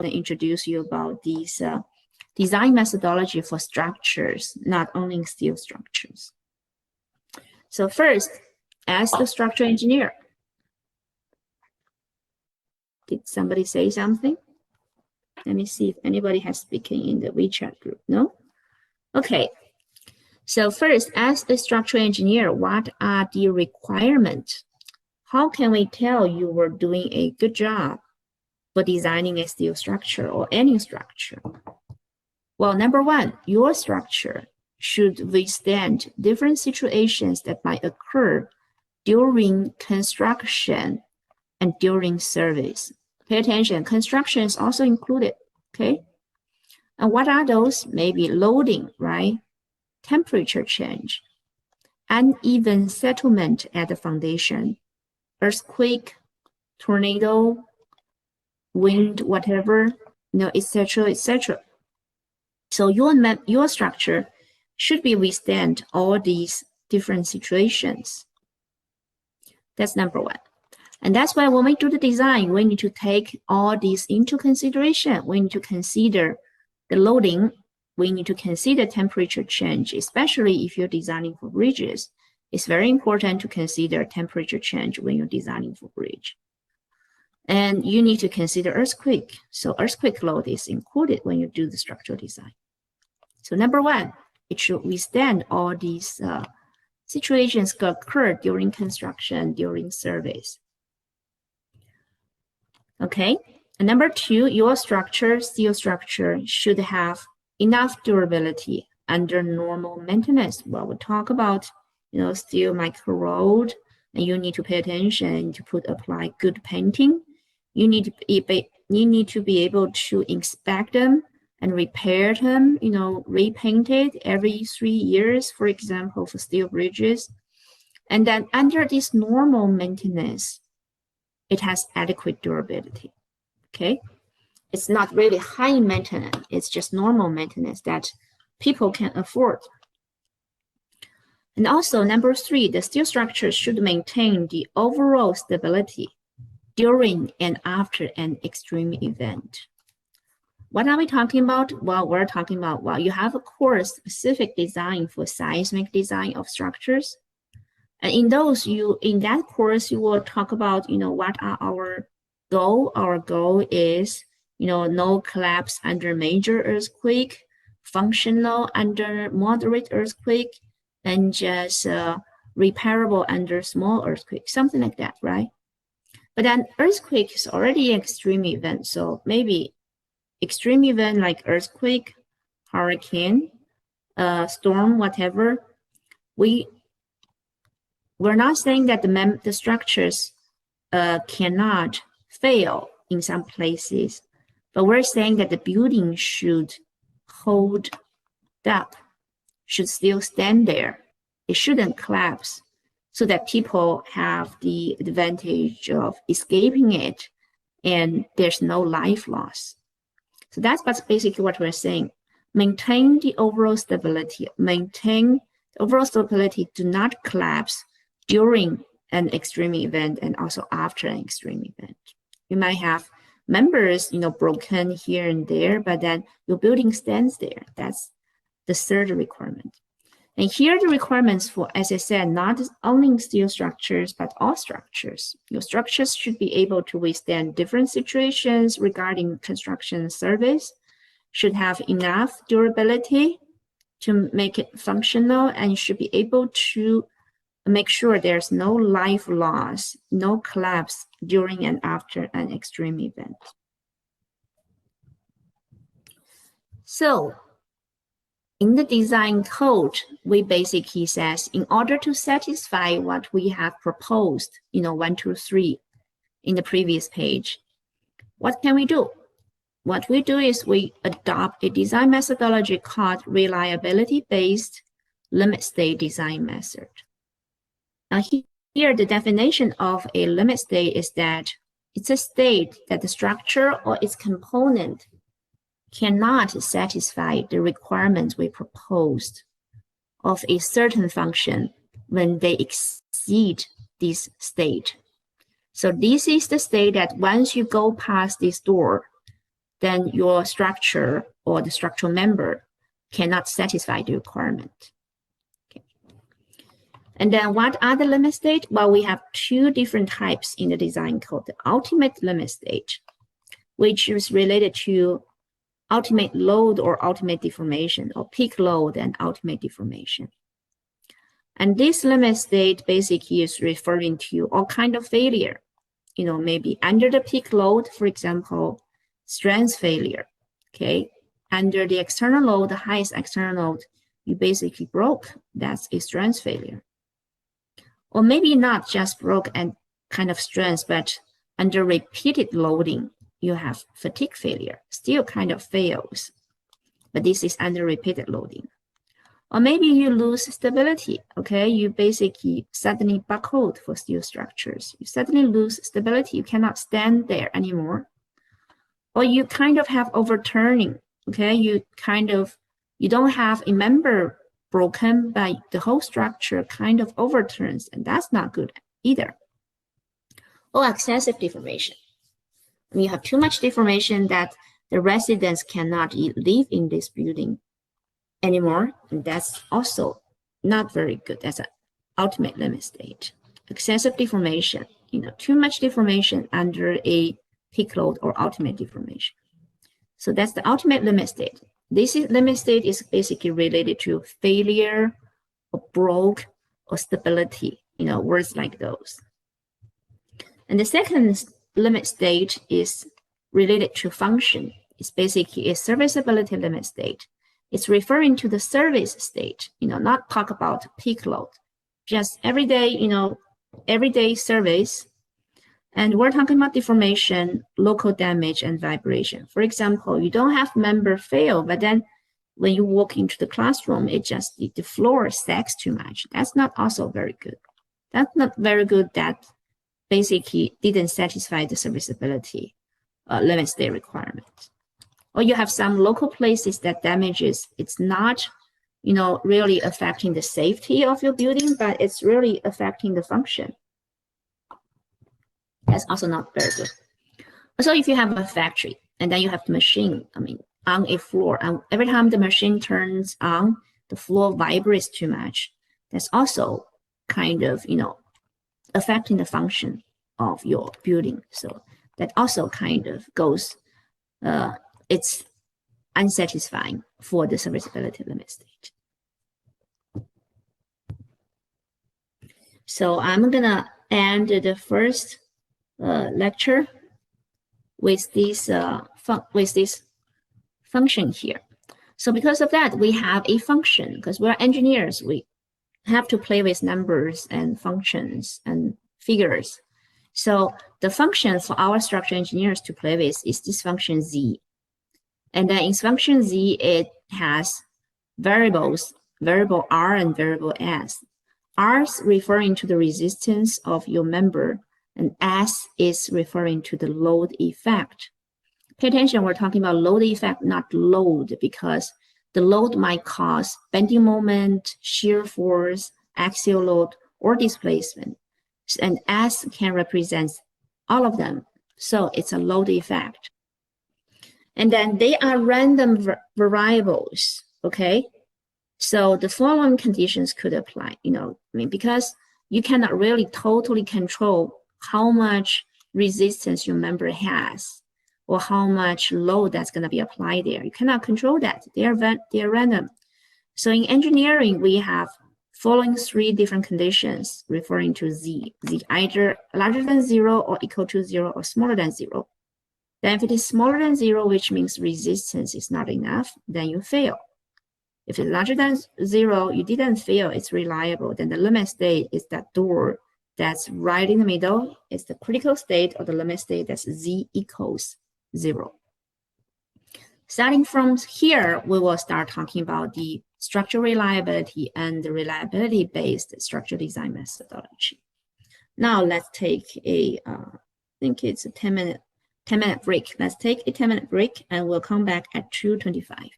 to introduce you about these design methodology for structures, not only steel structures. So first, as the structural engineer, did somebody say something? Let me see if anybody has speaking in the WeChat group. No? Okay. So first, as a structural engineer, what are the requirements? How can we tell you were doing a good job for designing a steel structure or any structure? Well, number one, your structure should withstand different situations that might occur during construction and during service. Pay attention, construction is also included, okay? And what are those? Maybe loading, right? Temperature change, uneven settlement at the foundation, earthquake, tornado, wind, whatever, etc., etc. So your structure should be withstand all these different situations. That's number one. And that's why when we do the design, we need to take all these into consideration. We need to consider the loading. We need to consider temperature change, especially if you're designing for bridges. It's very important to consider temperature change when you're designing for bridge. And you need to consider earthquake. So earthquake load is included when you do the structural design. So number one, it should withstand all these situations that occur during construction, during service. Okay, and number two, your structure, steel structure, should have enough durability under normal maintenance. Well, we talk about, steel might corrode, and you need to pay attention to apply good painting. You need to be able to inspect them and repair them, repaint it every 3 years, for example, for steel bridges. And then under this normal maintenance, it has adequate durability, okay? It's not really high maintenance, it's just normal maintenance that people can afford. And also, number three, the steel structure should maintain the overall stability during and after an extreme event. What are we talking about? Well, we're talking about, well, you have a course specific design for seismic design of structures. And in that course, you will talk about, what are our goal? Our goal is, no collapse under major earthquake, functional under moderate earthquake, and just repairable under small earthquake, something like that, right? But then earthquake is already an extreme event. So maybe extreme event like earthquake, hurricane, storm, whatever, we're not saying that the structures cannot fail in some places, but we're saying that the building should hold up, should still stand there. It shouldn't collapse so that people have the advantage of escaping it and there's no life loss. So that's basically what we're saying. Maintain the overall stability, do not collapse during an extreme event and also after an extreme event. You might have members, broken here and there, but then your building stands there. That's the third requirement. And here are the requirements for, as I said, not only steel structures, but all structures. Your structures should be able to withstand different situations regarding construction service, should have enough durability to make it functional, and should be able to make sure there's no life loss, no collapse during and after an extreme event. So in the design code, we basically says, in order to satisfy what we have proposed, 1, 2, 3 in the previous page, what can we do? What we do is we adopt a design methodology called reliability-based limit state design method. Now here, the definition of a limit state is that it's a state that the structure or its component cannot satisfy the requirements we proposed of a certain function when they exceed this state. So this is the state that once you go past this door, then your structure or the structural member cannot satisfy the requirement. Okay. And then what are the limit state? Well, we have two different types in the design code. The ultimate limit state, which is related to ultimate load or ultimate deformation, or peak load and ultimate deformation. And this limit state basically is referring to all kind of failure. You know, maybe under the peak load, for example, strength failure, okay? Under the external load, the highest external load, you basically broke, that's a strength failure. Or maybe not just broke and kind of strength, but under repeated loading, you have fatigue failure, still kind of fails, but this is under repeated loading. Or maybe you lose stability, okay? You basically suddenly buckled for steel structures. You suddenly lose stability, you cannot stand there anymore. Or you kind of have overturning, okay? You don't have a member broken, but the whole structure kind of overturns, and that's not good either. Or excessive deformation. When you have too much deformation that the residents cannot live in this building anymore, and that's also not very good. That's an ultimate limit state. Excessive deformation, you know, too much deformation under a peak load or ultimate deformation. So that's the ultimate limit state. This limit state is basically related to failure or broke or stability, you know, words like those. And the second limit state is related to function. It's basically a serviceability limit state. It's referring to the service state, you know, not talk about peak load, just everyday, you know, everyday service. And we're talking about deformation, local damage, and vibration. For example, you don't have member fail, but then when you walk into the classroom, it just, the floor sags too much. That's not also very good. That's not very good. That basically didn't satisfy the serviceability limit state requirement. Or you have some local places that damages, it's not, you know, really affecting the safety of your building, but it's really affecting the function. That's also not very good. So if you have a factory and then you have the machine, I mean, on a floor, and every time the machine turns on, the floor vibrates too much. That's also kind of, you know, affecting the function of your building. So that also kind of goes, it's unsatisfying for the serviceability limit state. So I'm gonna end the first lecture with this function here. So because of that, we have a function, because we're engineers, we have to play with numbers and functions and figures. So the function for our structural engineers to play with is this function z. And then in function z, it has variables, variable r and variable s. R is referring to the resistance of your member, and S is referring to the load effect. Pay attention, we're talking about load effect, not load, because the load might cause bending moment, shear force, axial load, or displacement. And S can represent all of them. So it's a load effect. And then they are random variables, okay? So the following conditions could apply, you know, I mean, because you cannot really totally control how much resistance your member has or how much load that's going to be applied there. You cannot control that. They are random. So in engineering, we have following three different conditions referring to Z. Z either larger than 0 or equal to 0 or smaller than 0. Then if it is smaller than 0, which means resistance is not enough, then you fail. If it's larger than 0, you didn't fail, it's reliable, then the limit state is that door that's right in the middle. It's the critical state or the limit state that's Z equals 0. Starting from here, we will start talking about the structural reliability and the reliability-based structural design methodology. Now let's take a, I think it's a 10-minute break. Let's take a 10-minute break and we'll come back at 2:25.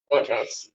Oh, chance.